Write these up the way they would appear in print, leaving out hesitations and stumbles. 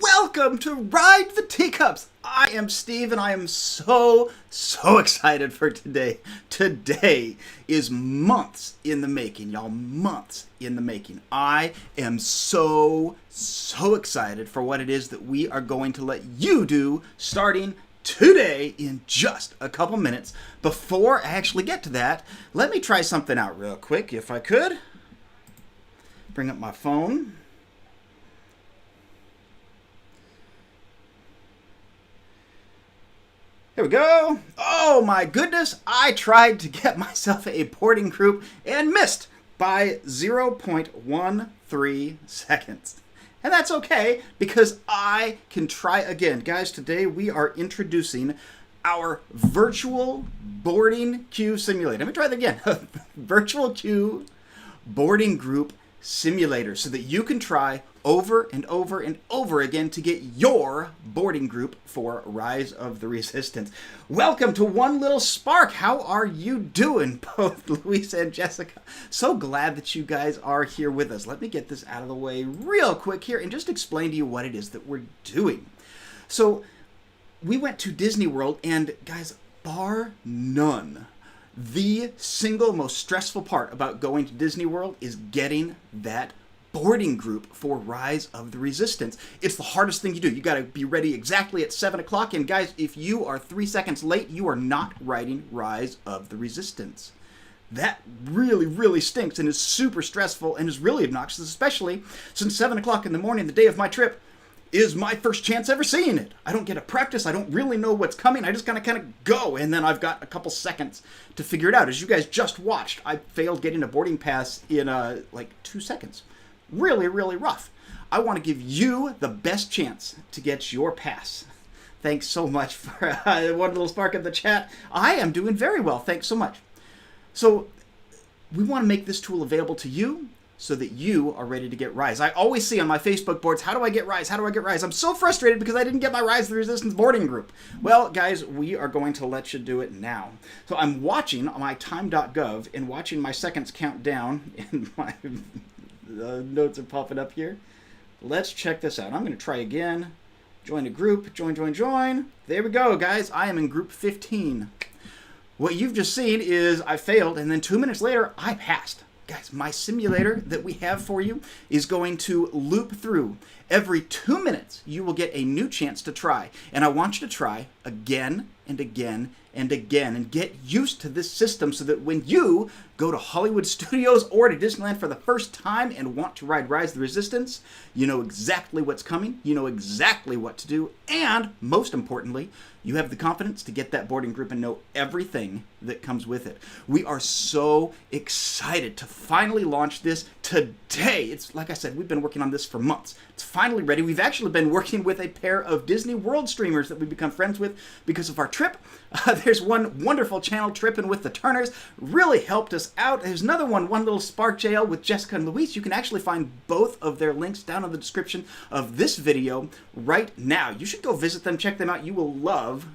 welcome to Ride the Teacups. I am Steve and I am so excited for today. Today is months in the making, y'all, months in the making. I am so excited for what it is that we are going to let you do starting today in just a couple minutes. Before I actually get to that, let me try something out real quick if I could. Bring up my phone. Here we go. Oh my goodness, I tried to get myself a boarding group and missed by 0.13 seconds. And that's okay because I can try again. Guys, today we are introducing our virtual boarding queue simulator. Let me try that again. Virtual queue boarding group simulator so that you can try over and over and over again to get your boarding group for Rise of the Resistance. Welcome to One Little Spark. How are you doing, both Luis and Jessica? So glad that you guys are here with us. Let me get this out of the way real quick here and just explain to you what it is that we're doing. So we went to Disney World and guys, bar none, the single most stressful part about going to Disney World is getting that boarding group for Rise of the Resistance. It's the hardest thing you do. You got to be ready exactly at 7 o'clock. And guys, if you are 3 seconds late, you are not riding Rise of the Resistance. That really stinks and is super stressful and is really obnoxious, especially since 7 o'clock in the morning, the day of my trip, is my first chance ever seeing it. I don't get to practice. I don't really know what's coming. I just kind of go, and then I've got a couple seconds to figure it out. As you guys just watched, I failed getting a boarding pass in like 2 seconds. Really rough. I want to give you the best chance to get your pass. Thanks so much for one little spark in the chat. I am doing very well. Thanks so much. So we want to make this tool available to you so that you are ready to get Rise. I always see on my Facebook boards, how do I get Rise? How do I get Rise? I'm so frustrated because I didn't get my Rise of the Resistance boarding group. Well, guys, we are going to let you do it now. So I'm watching my time.gov and watching my seconds count down, and my notes are popping up here. Let's check this out. I'm going to try again. Join a group. Join. There we go, guys. I am in group 15. What you've just seen is I failed, and then 2 minutes later, I passed. Guys, my simulator that we have for you is going to loop through. Every 2 minutes, you will get a new chance to try. And I want you to try again and again and again and get used to this system so that when you go to Hollywood Studios or to Disneyland for the first time and want to ride Rise of the Resistance, you know exactly what's coming, you know exactly what to do, and most importantly, you have the confidence to get that boarding group and know everything that comes with it. We are so excited to finally launch this today. It's like I said, we've been working on this for months. It's finally ready. We've actually been working with a pair of Disney World streamers that we've become friends with because of our trip. There's one wonderful channel, Trippin' with the Turners, really helped us out. There's another one, One Little Spark Jail with Jessica and Luis. You can actually find both of their links down in the description of this video right now. You should go visit them, check them out. You will love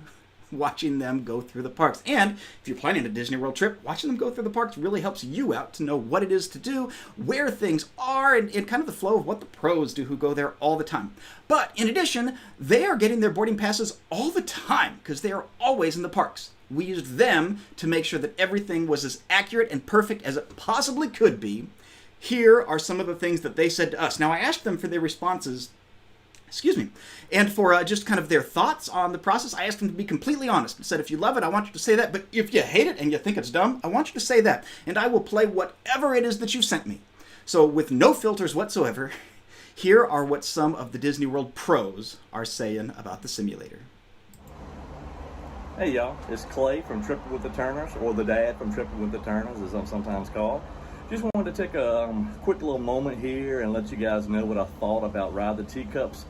watching them go through the parks. And if you're planning a Disney World trip, watching them go through the parks really helps you out to know what it is to do, where things are, and kind of the flow of what the pros do who go there all the time. But in addition, they are getting their boarding passes all the time because they are always in the parks. We used them to make sure that everything was as accurate and perfect as it possibly could be. Here are some of the things that they said to us. Now, I asked them for their responses, and for just kind of their thoughts on the process. I asked them to be completely honest. I said, if you love it, I want you to say that, but if you hate it and you think it's dumb, I want you to say that, and I will play whatever it is that you sent me. So with no filters whatsoever, here are what some of the Disney World pros are saying about the simulator. Hey y'all, it's Clay from Trippin' with the Turners, or the dad from Trippin' with the Turners, as I'm sometimes called. Just wanted to take a quick little moment here and let you guys know what I thought about Ride the Teacups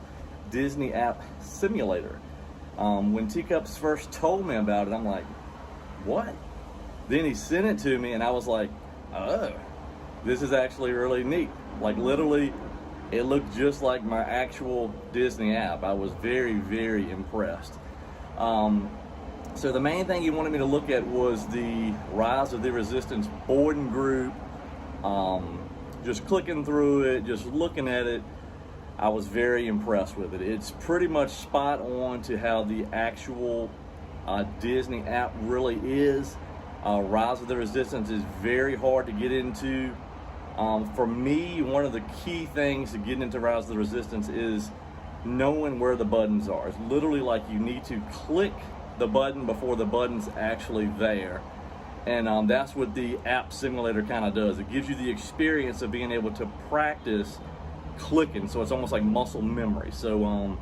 Disney app simulator. When Teacups first told me about it, I'm like, what? Then he sent it to me and I was like, oh, this is actually really neat. Like literally, it looked just like my actual Disney app. I was very impressed. So the main thing he wanted me to look at was the Rise of the Resistance boarding group. Just clicking through it, just looking at it. I was very impressed with it. It's pretty much spot on to how the actual Disney app really is. Rise of the Resistance is very hard to get into. For me, one of the key things to getting into Rise of the Resistance is knowing where the buttons are. It's literally like you need to click the button before the button's actually there. And that's what the app simulator kind of does. It gives you the experience of being able to practice clicking, so it's almost like muscle memory. So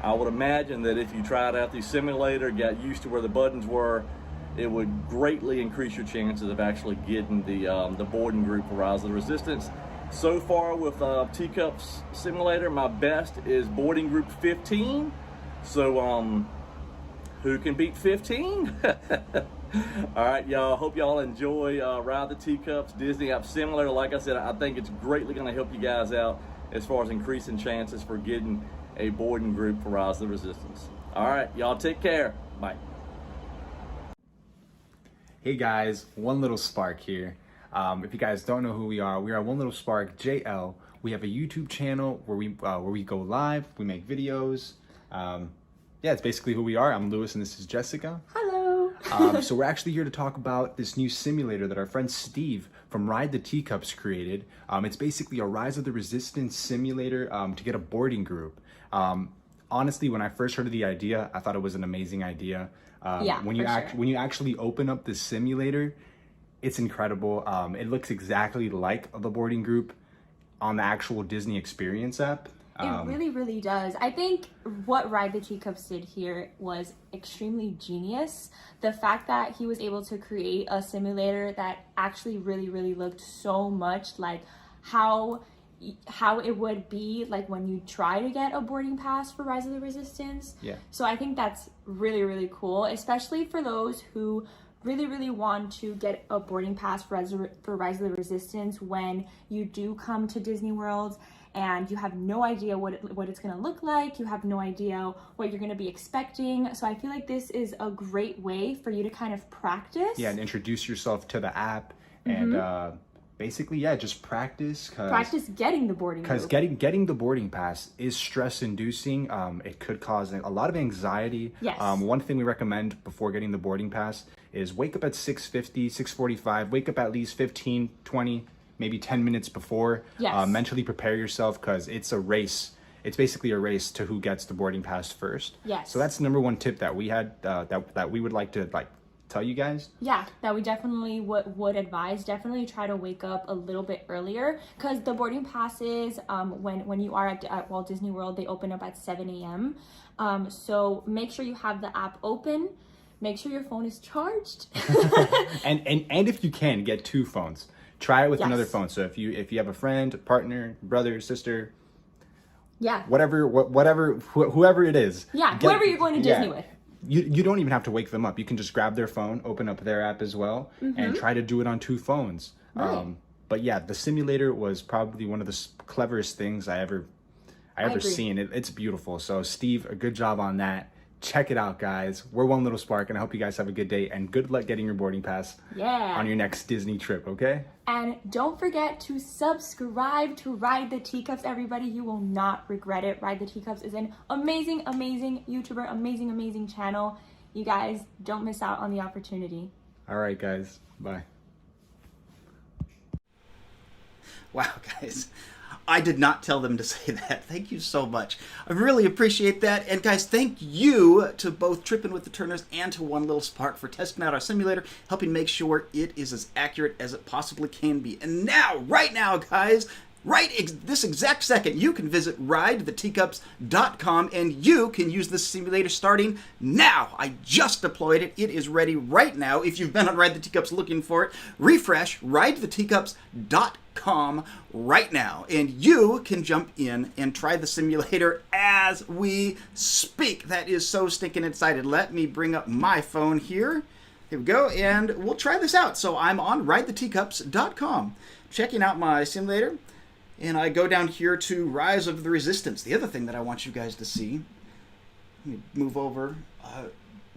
I would imagine that if you tried out the simulator, got used to where the buttons were, it would greatly increase your chances of actually getting the boarding group for Rise of the Resistance. So far with Teacups Simulator, my best is boarding group 15. So who can beat 15? All right, y'all. Hope y'all enjoy Ride the Teacups Disney App Simulator. Like I said, I think it's greatly going to help you guys out as far as increasing chances for getting a boarding group for Rise of the Resistance. All right, y'all take care. Bye. Hey guys, One Little Spark here. If you guys don't know who we are One Little Spark JL. We have a YouTube channel where we go live, we make videos. Yeah, it's basically who we are. I'm Lewis and this is Jessica. Hello. So we're actually here to talk about this new simulator that our friend Steve from Ride the Teacups created. It's basically a Rise of the Resistance simulator to get a boarding group. Honestly, when I first heard of the idea, I thought it was an amazing idea. Yeah, when you actually open up the simulator, it's incredible. It looks exactly like the boarding group on the actual Disney Experience app. It really, really does. I think what Ride the Teacups did here was extremely genius. The fact that he was able to create a simulator that actually really, really looked so much like how it would be like when you try to get a boarding pass for Rise of the Resistance. Yeah. So I think that's really, really cool, especially for those who really, really want to get a boarding pass for Rise of the Resistance when you do come to Disney World and you have no idea what it's going to look like. You have no idea what you're going to be expecting. So I feel like this is a great way for you to kind of practice. Yeah, and introduce yourself to the app and basically, yeah, just practice. Practice getting the boarding Because getting the boarding pass is stress-inducing. It could cause a lot of anxiety. Yes. One thing we recommend before getting the boarding pass is wake up at 6:50, 6:45. Wake up at least 15, 20, maybe 10 minutes before. Yes. Mentally prepare yourself because it's a race. It's basically a race to who gets the boarding pass first. Yes. So that's the number one tip that we had that we would like to tell you guys. Yeah, that we definitely would advise. Definitely try to wake up a little bit earlier because the boarding passes, when you are at Walt Disney World, they open up at 7 a.m. So make sure you have the app open. Make sure your phone is charged. and if you can, get 2 phones. Try it with Yes. another phone. So if you have a friend, partner, brother, sister, Yeah. whoever it is. Yeah, whoever you're going to Disney with. You don't even have to wake them up. You can just grab their phone, open up their app as well, and try to do it on 2 phones. Right. But yeah, the simulator was probably one of the cleverest things I ever agree. seen. It's beautiful. So Steve, a good job on that. Check it out, guys. We're One Little Spark, and I hope you guys have a good day, and good luck getting your boarding pass on your next Disney trip, okay? And don't forget to subscribe to Ride the Teacups, everybody. You will not regret it. Ride the Teacups is an amazing, amazing YouTuber, amazing, amazing channel. You guys don't miss out on the opportunity. All right, guys. Bye. Wow, guys. I did not tell them to say that. Thank you so much. I really appreciate that. And guys, thank you to both Trippin' with the Turners and to One Little Spark for testing out our simulator, helping make sure it is as accurate as it possibly can be. And now, right now, guys, this exact second, you can visit ridetheteacups.com and you can use this simulator starting now. I just deployed it. It is ready right now. If you've been on Ride the Teacups looking for it, refresh ridetheteacups.com right now. And you can jump in and try the simulator as we speak. That is so stinking excited. Let me bring up my phone here. Here we go, and we'll try this out. So I'm on ridetheteacups.com, checking out my simulator. And I go down here to Rise of the Resistance. The other thing that I want you guys to see, let me move over.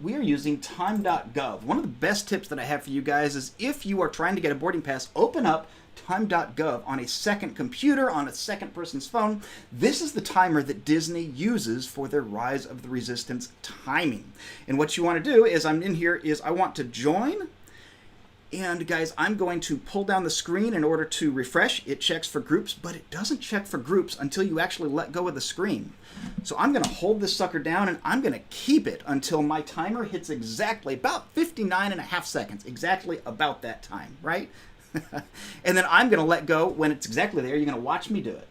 We are using time.gov. One of the best tips that I have for you guys is if you are trying to get a boarding pass, open up time.gov on a second computer, on a second person's phone. This is the timer that Disney uses for their Rise of the Resistance timing. And what you want to do is, I'm in here, is I want to join. And guys, I'm going to pull down the screen in order to refresh. It checks for groups, but it doesn't check for groups until you actually let go of the screen. So I'm going to hold this sucker down and I'm going to keep it until my timer hits exactly about 59.5 seconds, exactly about that time, right? And then I'm going to let go when it's exactly there. You're going to watch me do it.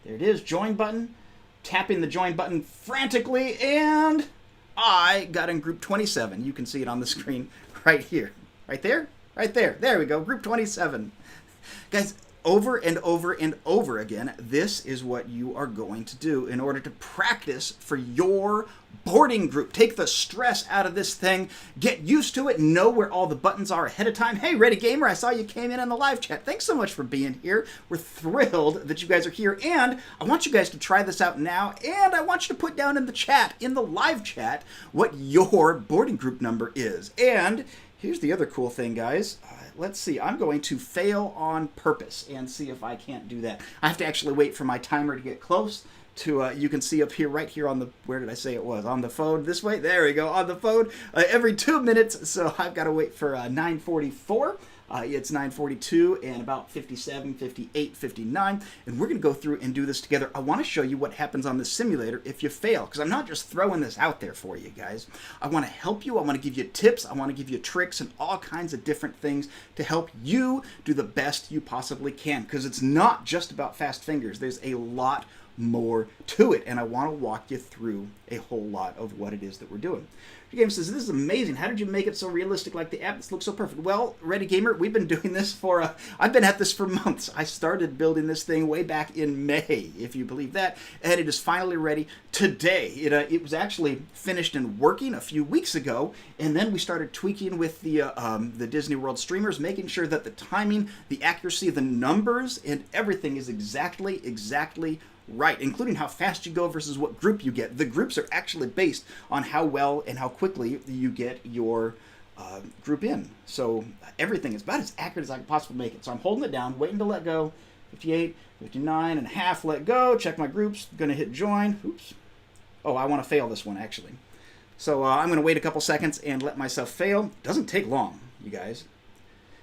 There it is, join button. Tapping the join button frantically, and I got in group 27. You can see it on the screen right here. Right there? Right there. There we go, group 27. Guys, over and over and over again, this is what you are going to do in order to practice for your boarding group. Take the stress out of this thing. Get used to it. Know where all the buttons are ahead of time. Hey, Ready Gamer, I saw you came in on the live chat. Thanks so much for being here. We're thrilled that you guys are here. And I want you guys to try this out now. And I want you to put down in the chat, in the live chat, what your boarding group number is. And here's the other cool thing, guys. Let's see. I'm going to fail on purpose and see if I can't do that. I have to actually wait for my timer to get close to, you can see up here, right here on the, where did I say it was? On the phone this way. There we go. On the phone every 2 minutes. So I've got to wait for 9:44. It's 9:42 and about 57, 58, 59. And we're going to go through and do this together. I want to show you what happens on the simulator if you fail, because I'm not just throwing this out there for you guys. I want to help you. I want to give you tips. I want to give you tricks and all kinds of different things to help you do the best you possibly can, because it's not just about fast fingers. There's a lot more to it, and I want to walk you through a whole lot of what it is that we're doing. Game says, this is amazing. How did you make it so realistic like the app? This looks so perfect. Well, Ready Gamer, we've been doing this for, I've been at this for months. I started building this thing way back in May, if you believe that, and it is finally ready today. It was actually finished and working a few weeks ago, and then we started tweaking with the Disney World streamers, making sure that the timing, the accuracy, the numbers, and everything is exactly right, including how fast you go versus what group you get. The groups are actually based on how well and how quickly you get your group in. So everything is about as accurate as I can possibly make it. So I'm holding it down, waiting to let go. 58, 59 and a half, let go. Check my groups. Going to hit join. Oops. Oh, I want to fail this one, actually. So I'm going to wait a couple seconds and let myself fail. Doesn't take long, you guys.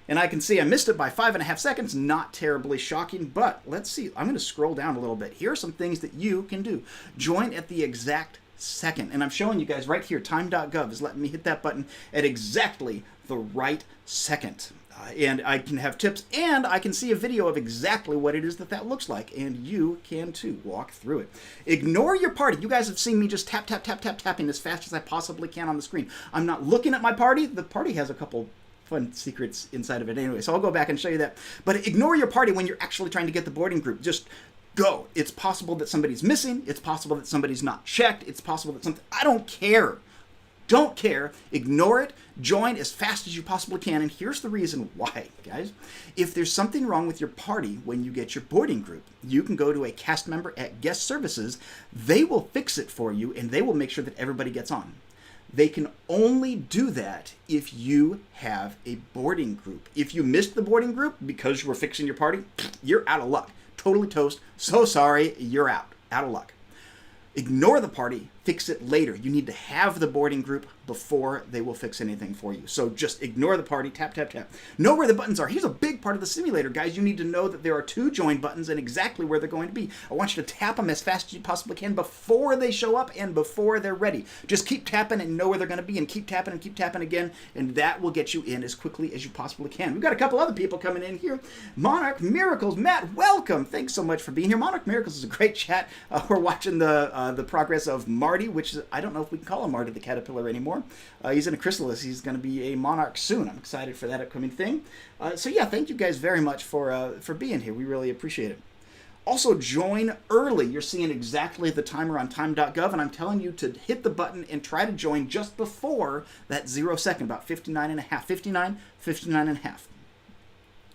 And I can see I missed it by 5.5 seconds. Not terribly shocking, but let's see. I'm going to scroll down a little bit. Here are some things that you can do. Join at the exact second. And I'm showing you guys right here. Time.gov is letting me hit that button at exactly the right second. And I can have tips, and I can see a video of exactly what it is that looks like, and you can too. Walk through it. Ignore your party. You guys have seen me just tapping as fast as I possibly can on the screen. I'm not looking at my party. The party has a couple fun secrets inside of it anyway, so I'll go back and show you that. But ignore your party when you're actually trying to get the boarding group. Just go. It's possible that somebody's missing. It's possible that somebody's not checked. It's possible that something... I don't care. Don't care. Ignore it. Join as fast as you possibly can. And here's the reason why, guys. If there's something wrong with your party when you get your boarding group, you can go to a cast member at Guest Services. They will fix it for you, and they will make sure that everybody gets on. They can only do that if you have a boarding group. If you missed the boarding group because you were fixing your party, you're out of luck. Totally toast. So sorry, you're out. Out of luck. Ignore the party, fix it later. You need to have the boarding group before they will fix anything for you. So just ignore the party, tap, tap, tap. Know where the buttons are. Here's a big part of the simulator, guys. You need to know that there are 2 join buttons and exactly where they're going to be. I want you to tap them as fast as you possibly can before they show up and before they're ready. Just keep tapping and know where they're going to be, and keep tapping again, and that will get you in as quickly as you possibly can. We've got a couple other people coming in here. Monarch Miracles, Matt, welcome. Thanks so much for being here. Monarch Miracles is a great chat. We're watching the progress of Marty, which is, I don't know if we can call him Marty the Caterpillar anymore. He's in a chrysalis. He's going to be a monarch soon. I'm excited for that upcoming thing. So yeah, thank you guys very much for being here. We really appreciate it. Also, join early. You're seeing exactly the timer on time.gov, and I'm telling you to hit the button and try to join just before that 0 second, about 59 and a half.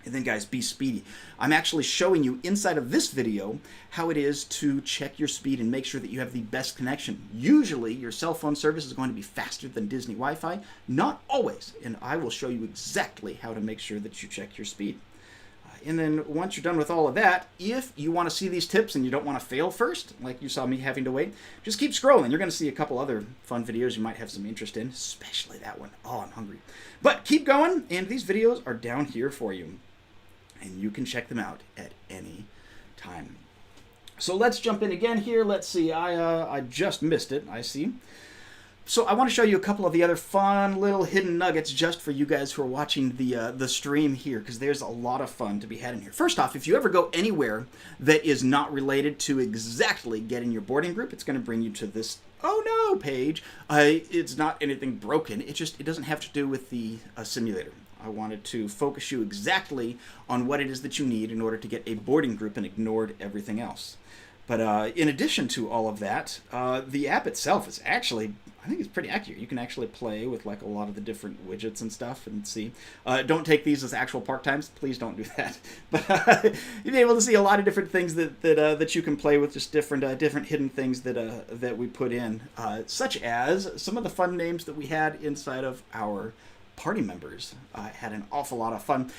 And then guys, be speedy. I'm actually showing you inside of this video how it is to check your speed and make sure that you have the best connection. Usually your cell phone service is going to be faster than Disney Wi-Fi, not always. And I will show you exactly how to make sure that you check your speed. And then once you're done with all of that, if you want to see these tips and you don't want to fail first, like you saw me having to wait, just keep scrolling. You're going to see a couple other fun videos you might have some interest in, especially that one. Oh, I'm hungry. But keep going, and these videos are down here for you. And you can check them out at any time. So let's jump in again here. Let's see. I just missed it. I see. So I want to show you a couple of the other fun little hidden nuggets just for you guys who are watching the stream here, because there's a lot of fun to be had in here. First off, if you ever go anywhere that is not related to exactly getting your boarding group, it's going to bring you to this "oh no" page. It's not anything broken. It doesn't have to do with the simulator. I wanted to focus you exactly on what it is that you need in order to get a boarding group and ignored everything else. But in addition to all of that, the app itself is actually, I think it's pretty accurate. You can actually play with like a lot of the different widgets and stuff and see. Don't take these as actual park times. Please don't do that. But you'll be able to see a lot of different things that you can play with, just different hidden things that we put in, such as some of the fun names that we had inside of our party members. Had an awful lot of fun.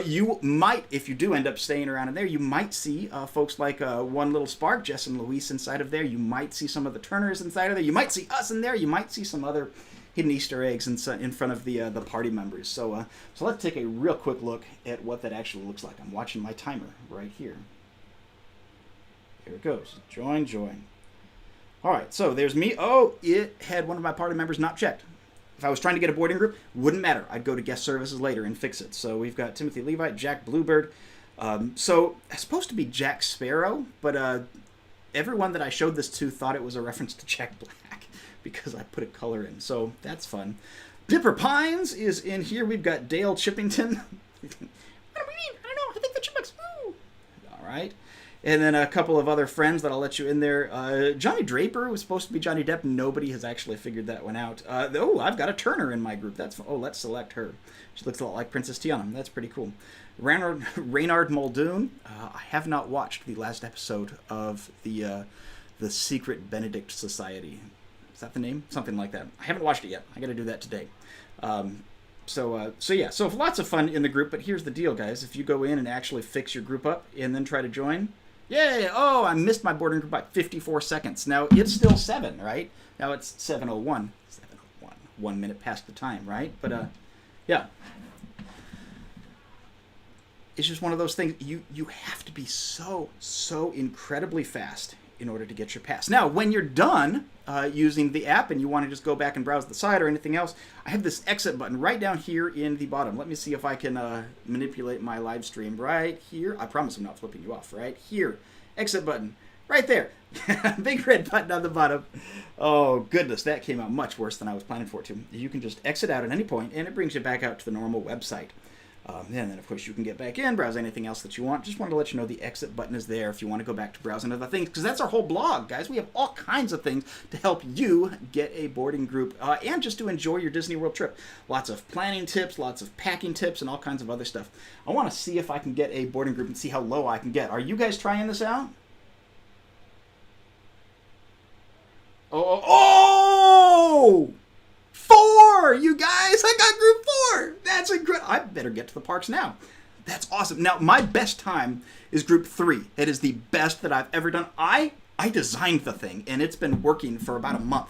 You might, if you do end up staying around in there, you might see folks like One Little Spark, Jess and Luis inside of there. You might see some of the Turners inside of there. You might see us in there. You might see some other hidden Easter eggs in front of the party members. So let's take a real quick look at what that actually looks like. I'm watching my timer right here. Here it goes. Join. All right, so there's me. Oh, it had one of my party members not checked. If I was trying to get a boarding group, wouldn't matter. I'd go to guest services later and fix it. So we've got Timothy Levite, Jack Bluebird. So it's supposed to be Jack Sparrow, but everyone that I showed this to thought it was a reference to Jack Black because I put a color in. So that's fun. Dipper Pines is in here. We've got Dale Chippington. What do we mean? I don't know. I think the Chipmunks. Woo! All right. And then a couple of other friends that I'll let you in there. Johnny Draper was supposed to be Johnny Depp. Nobody has actually figured that one out. I've got a Turner in my group. Let's select her. She looks a lot like Princess Tiana. That's pretty cool. Reynard Muldoon. I have not watched the last episode of the Secret Benedict Society. Is that the name? Something like that. I haven't watched it yet. I got to do that today. So lots of fun in the group. But here's the deal, guys. If you go in and actually fix your group up and then try to join. Yay! Oh, I missed my boarding group by 54 seconds. Now, it's still 7, right? Now it's 7:01. 7:01. 1 minute past the time, right? But, yeah. It's just one of those things. You have to be so incredibly fast in order to get your pass. Now, when you're done using the app and you want to just go back and browse the site or anything else, I have this exit button right down here in the bottom. Let me see if I can manipulate my live stream right here. I promise I'm not flipping you off. Right here. Exit button. Right there. Big red button on the bottom. Oh, goodness. That came out much worse than I was planning for it to. You can just exit out at any point, and it brings you back out to the normal website. And then, of course, you can get back in, browse anything else that you want. Just wanted to let you know the exit button is there if you want to go back to browsing other things, because that's our whole blog, guys. We have all kinds of things to help you get a boarding group and just to enjoy your Disney World trip. Lots of planning tips, lots of packing tips, and all kinds of other stuff. I want to see if I can get a boarding group and see how low I can get. Are you guys trying this out? Oh! 4! You guys, I got group 4! That's incredible. I better get to the parks now. That's awesome. Now, my best time is group 3. It is the best that I've ever done. I designed the thing, and it's been working for about a month.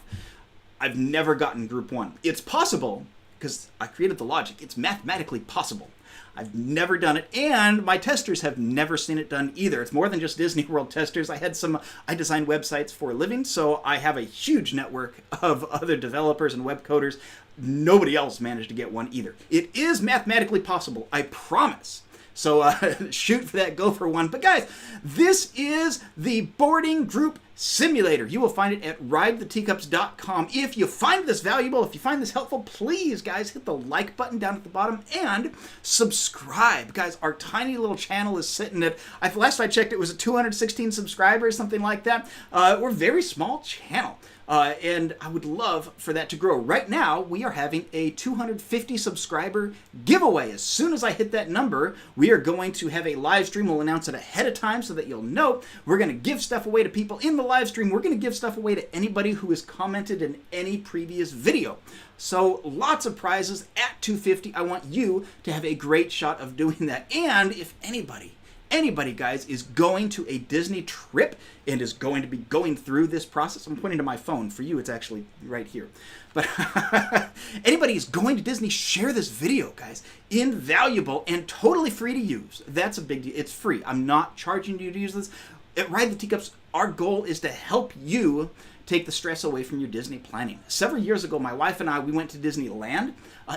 I've never gotten group 1. It's possible, because I created the logic. It's mathematically possible. I've never done it, and my testers have never seen it done either. It's more than just Disney World testers. I design websites for a living, so I have a huge network of other developers and web coders. Nobody else managed to get one either. It is mathematically possible, I promise. So shoot for that, go for one. But guys, this is the boarding group simulator. You will find it at ridetheteacups.com. If you find this valuable, if you find this helpful, please, guys, hit the like button down at the bottom and subscribe. Guys, our tiny little channel is sitting at, last I checked, it was at 216 subscribers, something like that. We're a very small channel. And I would love for that to grow. Right now, we are having a 250 subscriber giveaway. As soon as I hit that number, we are going to have a live stream. We'll announce it ahead of time so that you'll know. We're going to give stuff away to people in the live stream. We're going to give stuff away to anybody who has commented in any previous video. So lots of prizes at 250. I want you to have a great shot of doing that. And if anybody, guys, is going to a Disney trip and is going to be going through this process, I'm pointing to my phone. For you, it's actually right here. But anybody is going to Disney, share this video, guys. Invaluable and totally free to use. That's a big deal. It's free. I'm not charging you to use this. At Ride the Teacups, our goal is to help you take the stress away from your Disney planning. Several years ago, my wife and I, we went to Disneyland,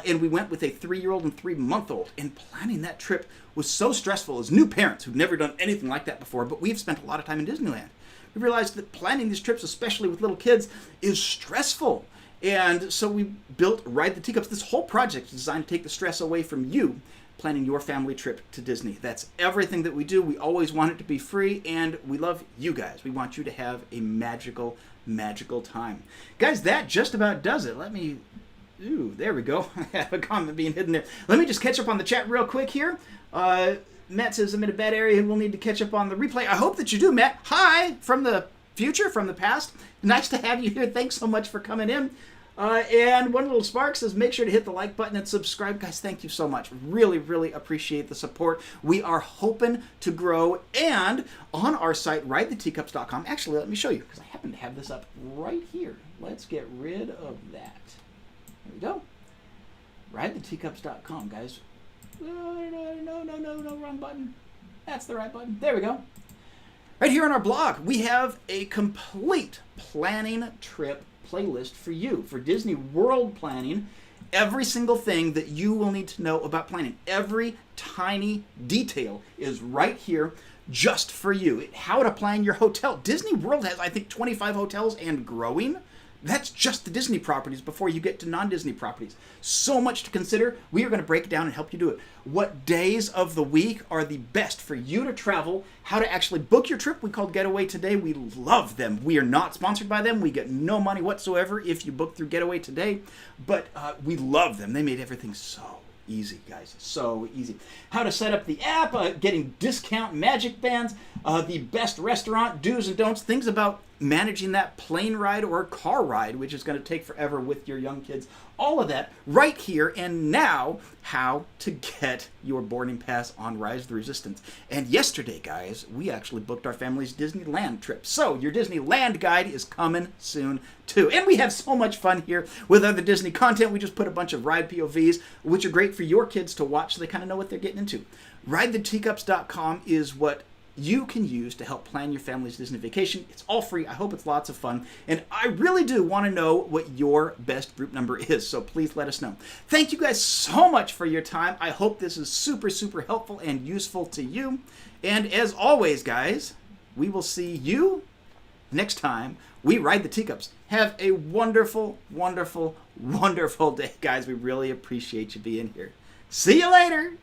and we went with a 3-year-old and 3-month-old, and planning that trip was so stressful as new parents who've never done anything like that before, but we've spent a lot of time in Disneyland. We realized that planning these trips, especially with little kids, is stressful. And so we built Ride the Teacups. This whole project is designed to take the stress away from you planning your family trip to Disney. That's everything that we do. We always want it to be free, and we love you guys. We want you to have a magical time. Guys, that just about does it. Let me... Ooh, there we go. I have a comment being hidden there. Let me just catch up on the chat real quick here. Matt says I'm in a bad area and we'll need to catch up on the replay. I hope that you do, Matt. Hi, from the future, from the past. Nice to have you here. Thanks so much for coming in. And One Little Spark says, make sure to hit the like button and subscribe. Guys, thank you so much. Really, really appreciate the support. We are hoping to grow. And on our site, ridetheteacups.com, actually, let me show you, because I happen to have this up right here. Let's get rid of that. There we go. Ridetheteacups.com, guys. No, wrong button. That's the right button. There we go. Right here on our blog, we have a complete planning trip playlist for you, for Disney World planning. Every single thing that you will need to know about planning, every tiny detail is right here just for you. How to plan your hotel. Disney World has, I think, 25 hotels and growing. That's just the Disney properties before you get to non-Disney properties. So much to consider. We are going to break it down and help you do it. What days of the week are the best for you to travel? How to actually book your trip. We called Getaway Today. We love them. We are not sponsored by them. We get no money whatsoever if you book through Getaway Today. But we love them. They made everything so easy, guys. So easy. How to set up the app, getting discount magic bands, the best restaurant, do's and don'ts, things about managing that plane ride or car ride, which is going to take forever with your young kids. All of that right here. And now, how to get your boarding pass on Rise of the Resistance. And yesterday, guys, we actually booked our family's Disneyland trip. So your Disneyland guide is coming soon, too. And we have so much fun here with other Disney content. We just put a bunch of ride POVs, which are great for your kids to watch so they kind of know what they're getting into. RideTheTeacups.com is what you can use to help plan your family's Disney vacation. It's all free. I hope it's lots of fun. And I really do want to know what your best group number is, so please let us know. Thank you guys so much for your time. I hope this is super, super helpful and useful to you. And as always, guys, we will see you next time we ride the Teacups. Have a wonderful, wonderful, wonderful day, guys. We really appreciate you being here. See you later.